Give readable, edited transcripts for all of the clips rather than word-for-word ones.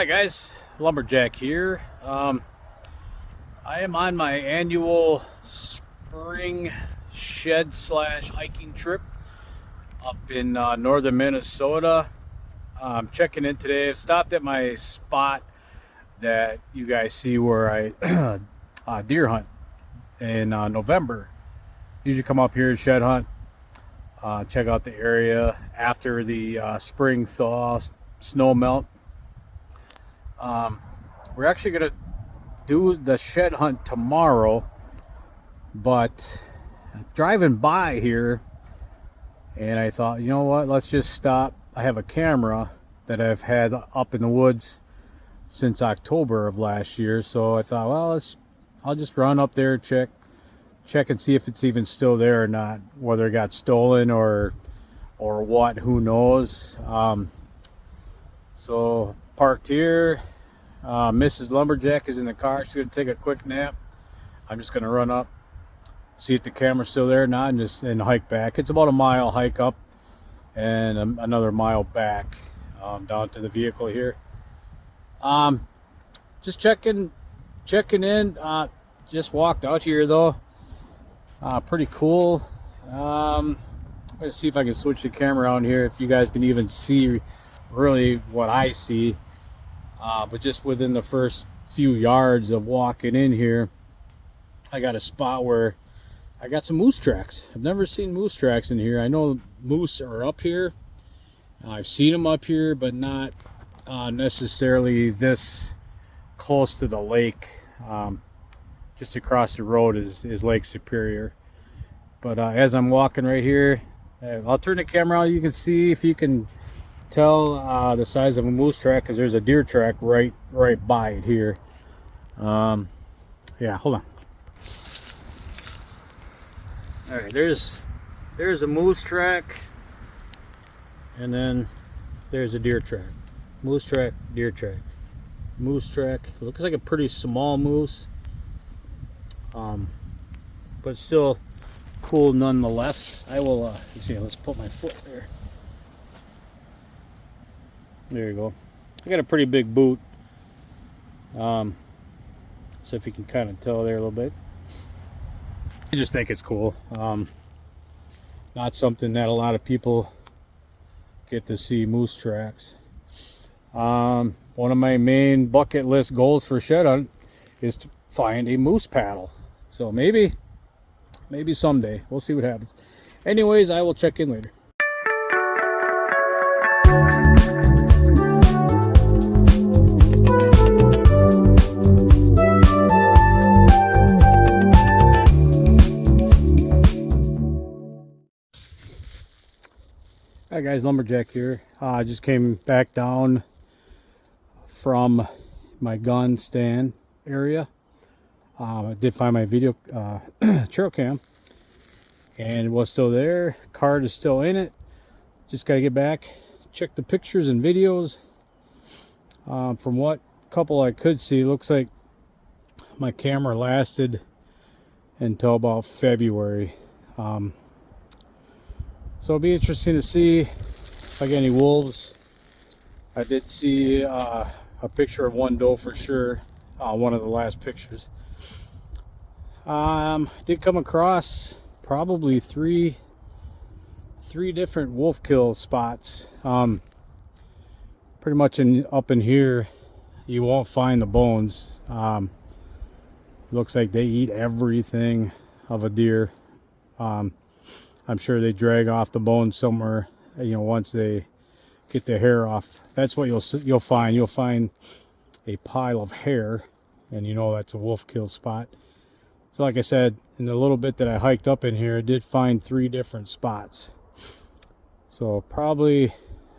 Hi guys, Lumberjack here. I am on my annual spring shed slash hiking trip up in northern Minnesota. I'm checking in today. I've stopped at my spot that you guys see where I deer hunt in November. Usually come up here and shed hunt, check out the area after the spring thaw, snow melt. We're actually gonna do the shed hunt tomorrow, but driving by here and I thought, you know what, let's just stop. I have a camera that I've had up in the woods since October of last year, so I thought, well, I'll just run up there, check and see if it's even still there or not, whether it got stolen or what, who knows. So parked here. Mrs. Lumberjack is in the car. She's going to take a quick nap. I'm just going to run up, see if the camera's still there or not, and hike back. It's about a mile hike up and another mile back down to the vehicle here. Just checking in. Just walked out here though. Pretty cool. Let's see if I can switch the camera on here if you guys can even see really what I see. But just within the first few yards of walking in here, I got a spot where I got some moose tracks. I've never seen moose tracks in here. I know moose are up here. I've seen them up here, but not necessarily this close to the lake. Just across the road is Lake Superior. But as I'm walking right here, I'll turn the camera on. You can see if you can tell the size of a moose track, because there's a deer track right by it here. Yeah, hold on. All right, there's a moose track, and then there's a deer track. Moose track, deer track, moose track. Looks like a pretty small moose, but still cool nonetheless. I will let's see, let's put my foot there. There you go. I got a pretty big boot, so if you can kind of tell there a little bit. I just think it's cool. Not something that a lot of people get to see, moose tracks. One of my main bucket list goals for shed hunt is to find a moose paddle. So maybe someday. We'll see what happens. Anyways, I will check in later. Hi guys, Lumberjack here. I just came back down from my gun stand area. I did find my video trail cam, and it was still there. Card is still in it. Just gotta get back, check the pictures and videos. From what couple I could see, looks like my camera lasted until about February. So it'll be interesting to see if I get any wolves. I did see a picture of one doe for sure, one of the last pictures. Did come across probably three different wolf kill spots. Pretty much up in here, you won't find the bones. Looks like they eat everything of a deer. I'm sure they drag off the bones somewhere, once they get the hair off. That's what you'll find. You'll find a pile of hair, and that's a wolf kill spot. So like I said, in the little bit that I hiked up in here, I did find 3 different spots. So probably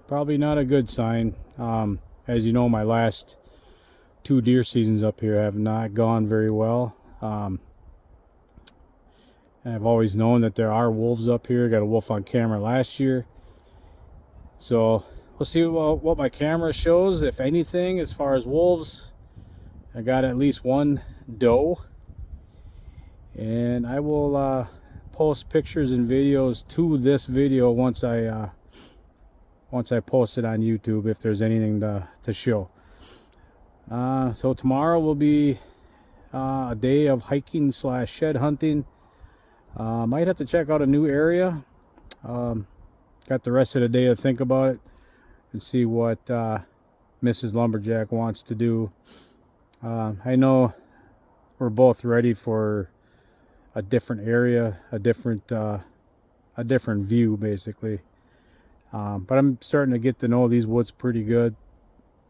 not a good sign. As you know, my last 2 deer seasons up here have not gone very well. I've always known that there are wolves up here. Got a wolf on camera last year. So we'll see what my camera shows, if anything, as far as wolves. I got at least one doe. And I will post pictures and videos to this video once I post it on YouTube, if there's anything to show. So tomorrow will be a day of hiking slash shed hunting. Might have to check out a new area. Got the rest of the day to think about it and see what Mrs. Lumberjack wants to do. I know we're both ready for a different area, a different view, basically. But I'm starting to get to know these woods pretty good,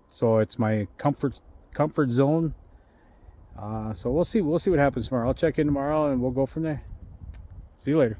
so it's my comfort zone. So we'll see what happens tomorrow. I'll check in tomorrow and we'll go from there. See you later.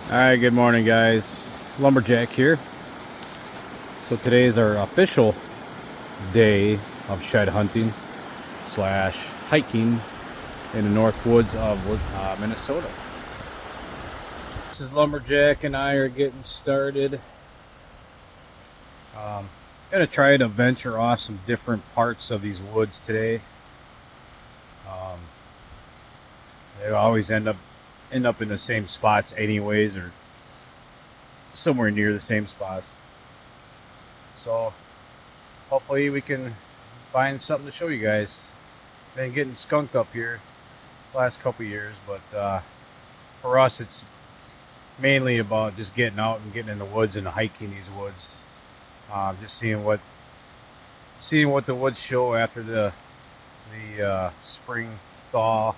Alright, good morning guys. Lumberjack here. So today is our official day of shed hunting slash hiking in the north woods of Minnesota. This is Lumberjack and I are getting started. Gonna try to venture off some different parts of these woods today. They always end up in the same spots anyways, or somewhere near the same spots. So hopefully we can find something to show you guys. Been getting skunked up here the last couple years, but for us it's mainly about just getting out and getting in the woods and hiking these woods. Just seeing what the woods show after the spring thaw,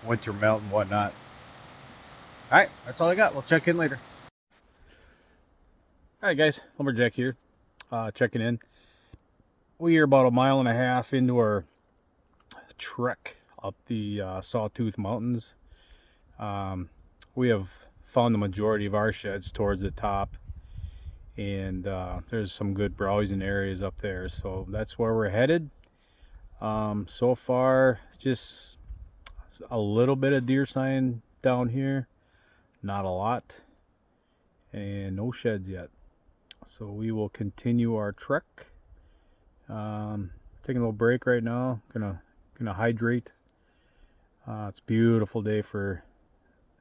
winter melt and whatnot. Alright, that's all I got. We'll check in later. Alright guys, Lumberjack here, checking in. We are about 1.5 miles into our trek up the Sawtooth Mountains. We have found the majority of our sheds towards the top, and there's some good browsing areas up there, so that's where we're headed. So far, just a little bit of deer sign down here. Not a lot, and no sheds yet. So we will continue our trek. Taking a little break right now. Gonna hydrate. It's a beautiful day for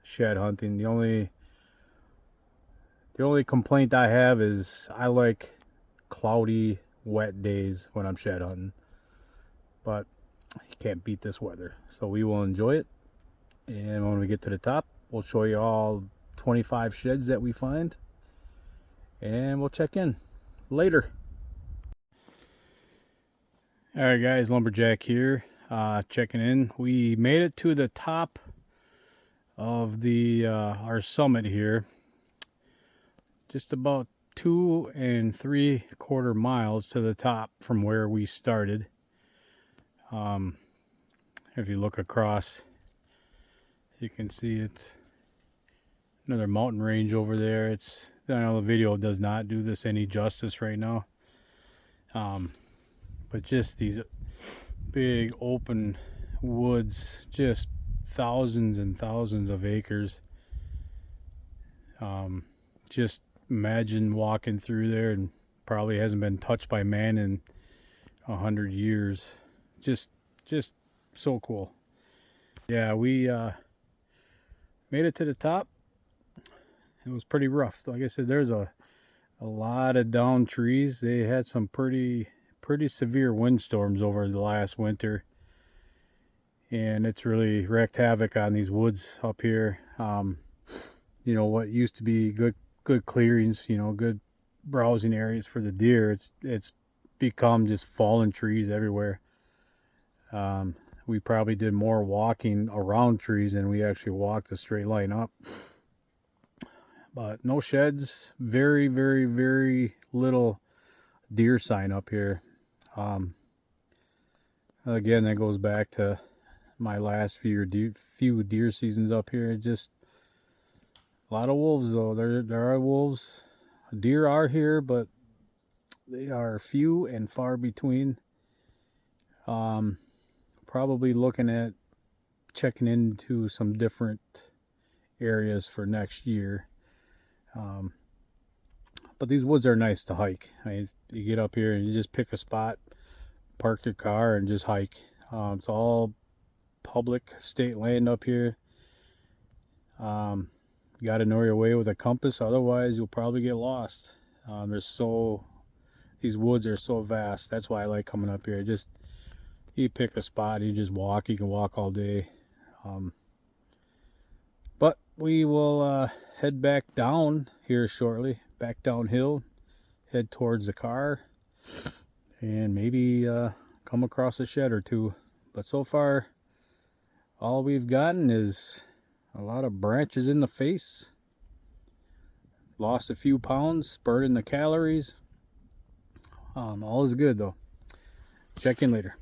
shed hunting. The only complaint I have is I like cloudy, wet days when I'm shed hunting. But you can't beat this weather, so we will enjoy it. And when we get to the top, we'll show you all 25 sheds that we find, and we'll check in later. Alright guys, Lumberjack here, checking in. We made it to the top of the our summit here. Just about 2 3/4 miles to the top from where we started. If you look across, you can see it's another mountain range over there. I know the video does not do this any justice right now. But just these big open woods, just thousands and thousands of acres. Just imagine walking through there, and probably hasn't been touched by man in 100 years. Just so cool. Yeah, we made it to the top. It was pretty rough. Like I said, there's a lot of down trees. They had some pretty severe windstorms over the last winter, and it's really wreaked havoc on these woods up here. You know, what used to be good clearings, you know, good browsing areas for the deer, it's become just fallen trees everywhere. We probably did more walking around trees than we actually walked a straight line up. But no sheds, very little deer sign up here. Again, that goes back to my last few deer seasons up here. Just a lot of wolves though. There are wolves. Deer are here, but they are few and far between. Probably looking at checking into some different areas for next year. But these woods are nice to hike. I mean, you get up here and you just pick a spot, park your car, and just hike. It's all public state land up here. You got to know your way with a compass, otherwise you'll probably get lost. These woods are so vast. That's why I like coming up here. Just you pick a spot, you just walk. You can walk all day. But we will head back down here shortly, back downhill, head towards the car, and maybe come across a shed or two. But so far, all we've gotten is a lot of branches in the face. Lost a few pounds, burning the calories. All is good though. Check in later.